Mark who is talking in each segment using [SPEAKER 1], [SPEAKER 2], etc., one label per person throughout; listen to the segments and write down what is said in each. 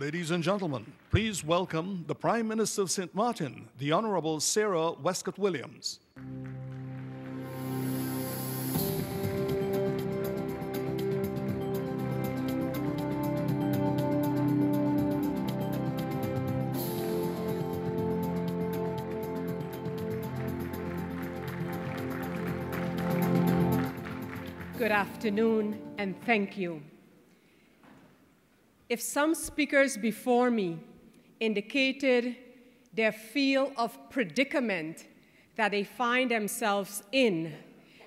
[SPEAKER 1] Ladies and gentlemen, please welcome the Prime Minister of St. Martin, the Honorable Sarah Wescot-Williams.
[SPEAKER 2] Good afternoon, and thank you. If some speakers before me indicated their feel of predicament that they find themselves in,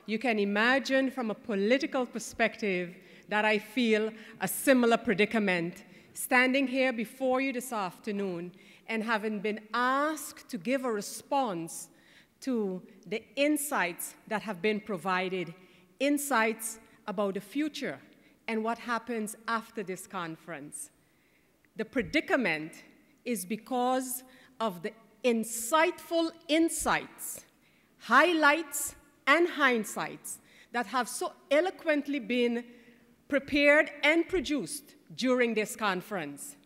[SPEAKER 2] you can imagine from a political perspective that I feel a similar predicament, standing here before you this afternoon and having been asked to give a response to the insights that have been provided, insights about the future and what happens after this conference. The predicament is because of the insightful insights, highlights, and hindsights that have so eloquently been prepared and produced during this conference.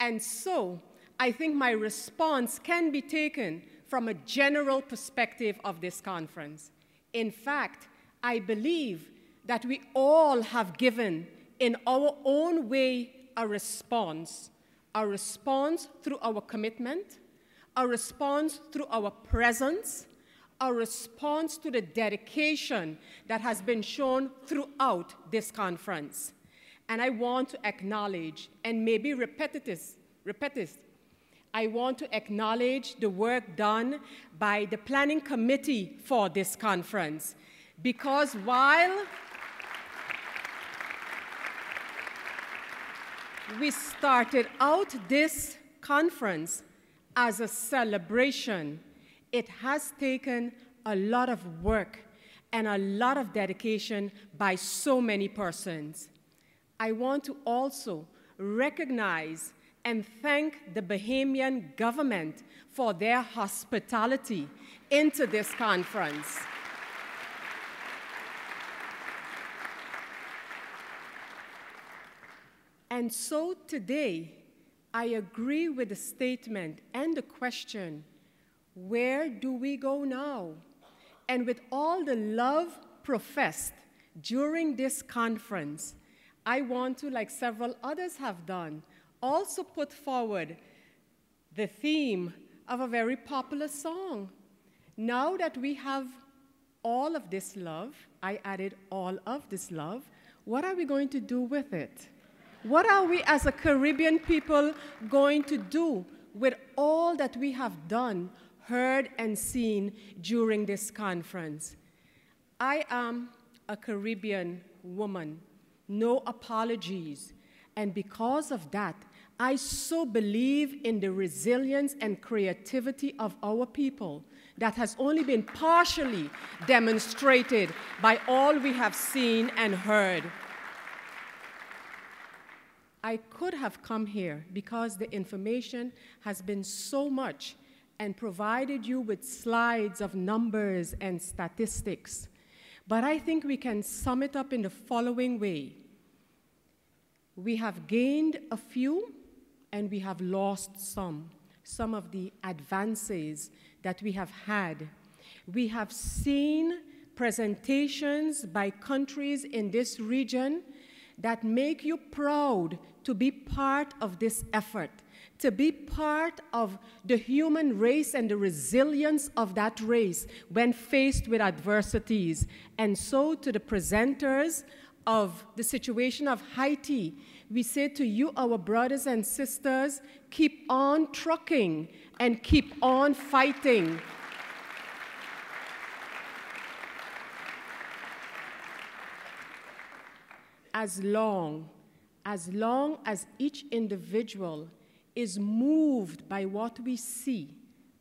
[SPEAKER 2] And so, I think my response can be taken from a general perspective of this conference. In fact, I believe that we all have given, in our own way, a response through our commitment, a response through our presence, a response to the dedication that has been shown throughout this conference. And I want to acknowledge, and maybe repetitive, I want to acknowledge the work done by the planning committee for this conference. Because while we started out this conference as a celebration, it has taken a lot of work and a lot of dedication by so many persons. I want to also recognize and thank the Bahamian government for their hospitality into this conference. And so today, I agree with the statement and the question, where do we go now? And with all the love professed during this conference, I want to, like several others have done, also put forward the theme of a very popular song. Now that we have all of this love, I added all of this love, what are we going to do with it? What are we as a Caribbean people going to do with all that we have done, heard, and seen during this conference? I am a Caribbean woman, no apologies. And because of that, I so believe in the resilience and creativity of our people that has only been partially demonstrated by all we have seen and heard. I could have come here because the information has been so much and provided you with slides of numbers and statistics. But I think we can sum it up in the following way. We have gained a few and we have lost some of the advances that we have had. We have seen presentations by countries in this region that make you proud to be part of this effort, to be part of the human race and the resilience of that race when faced with adversities. And so to the presenters of the situation of Haiti, we say to you, our brothers and sisters, keep on trucking and keep on fighting. As long as each individual is moved by what we see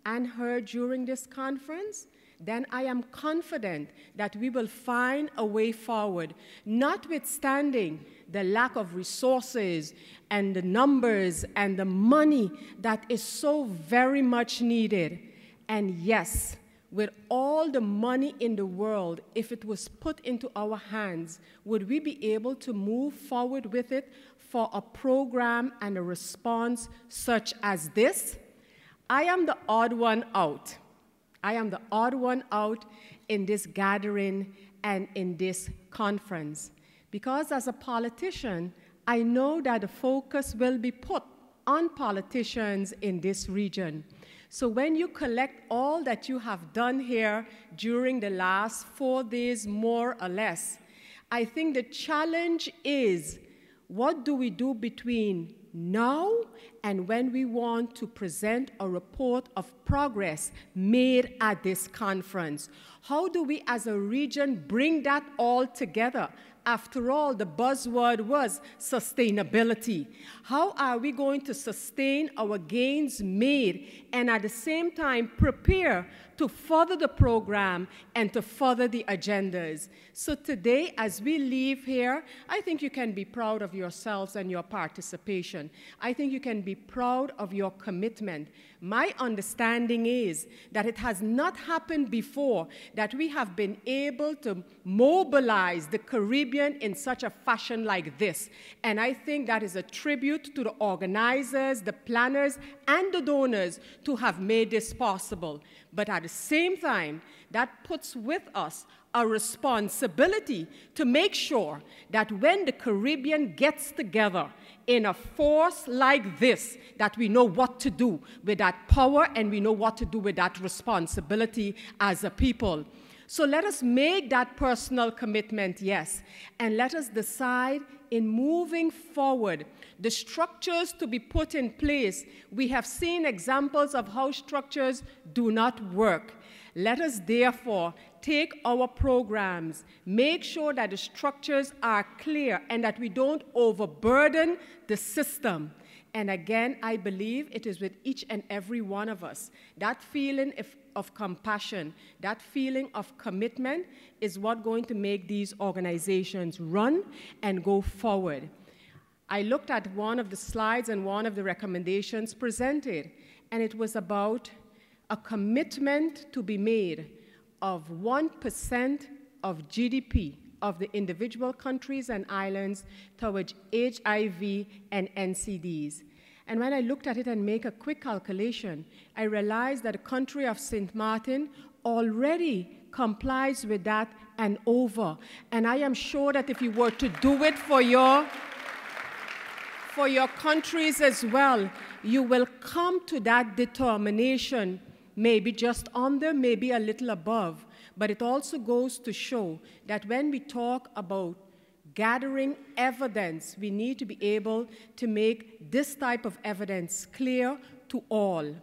[SPEAKER 2] and heard during this conference, then I am confident that we will find a way forward, notwithstanding the lack of resources and the numbers and the money that is so very much needed. And yes, with all the money in the world, if it was put into our hands, would we be able to move forward with it for a program and a response such as this? I am the odd one out. I am the odd one out in this gathering and in this conference. Because as a politician, I know that the focus will be put on politicians in this region. So when you collect all that you have done here during the last 4 days, more or less, I think the challenge is, what do we do between now and when we want to present a report of progress made at this conference? How do we as a region bring that all together? After all, the buzzword was sustainability. How are we going to sustain our gains made and at the same time prepare to further the program and to further the agendas? So today, as we leave here, I think you can be proud of yourselves and your participation. I think you can be proud of your commitment. My understanding is that it has not happened before that we have been able to mobilize the Caribbean in such a fashion like this. And I think that is a tribute to the organizers, the planners, and the donors to have made this possible. But at the same time, that puts with us a responsibility to make sure that when the Caribbean gets together in a force like this, that we know what to do with that power and we know what to do with that responsibility as a people. So let us make that personal commitment, yes, and let us decide in moving forward the structures to be put in place. We have seen examples of how structures do not work. Let us therefore take our programs, make sure that the structures are clear and that we don't overburden the system. And again, I believe it is with each and every one of us. That feeling of compassion, that feeling of commitment is what's going to make these organizations run and go forward. I looked at one of the slides and one of the recommendations presented, and it was about a commitment to be made of 1% of GDP of the individual countries and islands towards HIV and NCDs. And when I looked at it and make a quick calculation, I realized that the country of St. Martin already complies with that and over. And I am sure that if you were to do it for your countries as well, you will come to that determination, maybe just under, maybe a little above. But it also goes to show that when we talk about gathering evidence, we need to be able to make this type of evidence clear to all.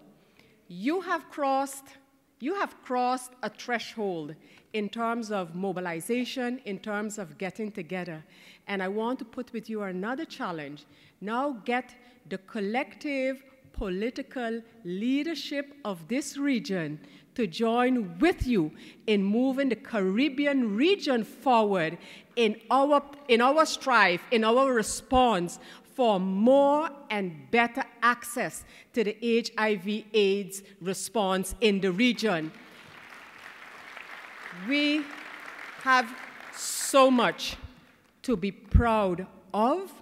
[SPEAKER 2] You have crossed a threshold in terms of mobilization, in terms of getting together. And I want to put with you another challenge. Now get the collective political leadership of this region to join with you in moving the Caribbean region forward in our strive, in our response for more and better access to the HIV/AIDS response in the region. We have so much to be proud of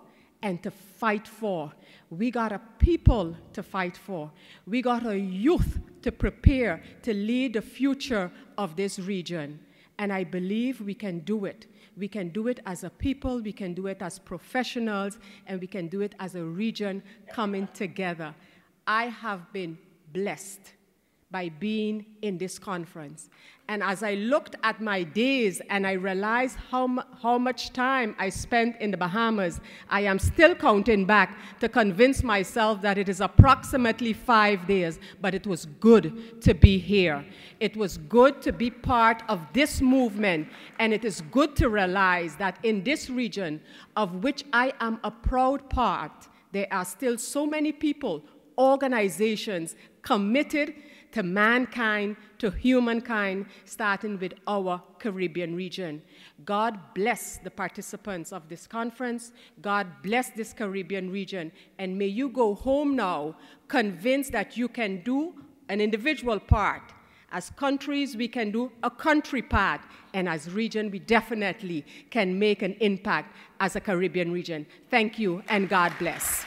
[SPEAKER 2] and to fight for. We got a people to fight for. We got a youth to prepare to lead the future of this region. And I believe we can do it. We can do it as a people, we can do it as professionals, and we can do it as a region coming together. I have been blessed by being in this conference. And as I looked at my days and I realized how much time I spent in the Bahamas, I am still counting back to convince myself that it is approximately 5 days, but it was good to be here. It was good to be part of this movement, and it is good to realize that in this region, of which I am a proud part, there are still so many people, organizations committed to mankind, to humankind, starting with our Caribbean region. God bless the participants of this conference. God bless this Caribbean region. And may you go home now convinced that you can do an individual part As countries, we can do a country part, and as region, we definitely can make an impact as a Caribbean region. Thank you, and God bless.